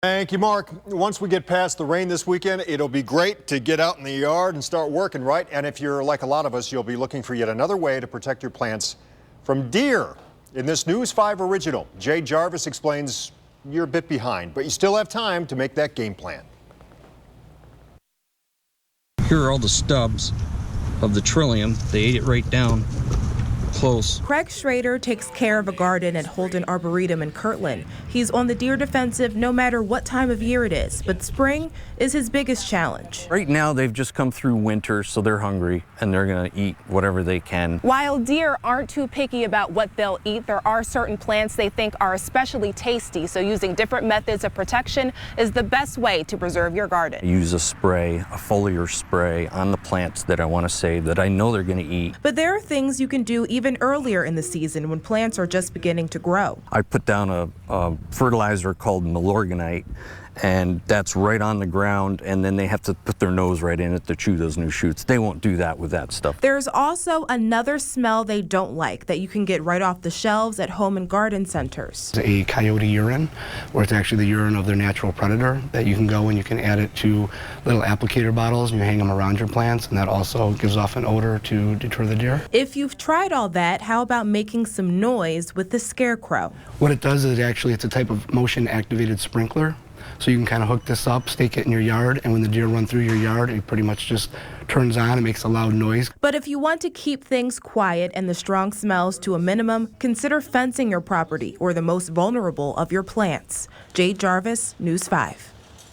Thank you, Mark. Once we get past the rain this weekend, it'll be great to get out in the yard and start working, right? And if you're like a lot of us, you'll be looking for yet another way to protect your plants from deer. In this News 5 original, Jay Jarvis explains you're a bit behind, but you still have time to make that game plan. Here are all the stubs of the trillium. They ate it right down close. Craig Schrader takes care of a garden at Holden Arboretum in Kirtland. He's on the deer defensive no matter what time of year it is, but spring is his biggest challenge. Right now they've just come through winter, so they're hungry and they're going to eat whatever they can. While deer aren't too picky about what they'll eat, there are certain plants they think are especially tasty, so using different methods of protection is the best way to preserve your garden. I use a spray, a foliar spray on the plants that I want to save that I know they're going to eat. But there are things you can do even earlier in the season when plants are just beginning to grow. I put down a fertilizer called Milorganite, and that's right on the ground, and then they have to put their nose right in it to chew those new shoots. They won't do that with that stuff. There's also another smell they don't like that you can get right off the shelves at home and garden centers. A coyote urine, where it's actually the urine of their natural predator, that you can go and you can add it to little applicator bottles and you hang them around your plants, and that also gives off an odor to deter the deer. If you've tried all that, how about making some noise with the scarecrow? What it does is it's a type of motion activated sprinkler. So you can kind of hook this up, stake it in your yard, and when the deer run through your yard, it pretty much just turns on and makes a loud noise. But if you want to keep things quiet and the strong smells to a minimum, consider fencing your property or the most vulnerable of your plants. Jay Jarvis, News 5.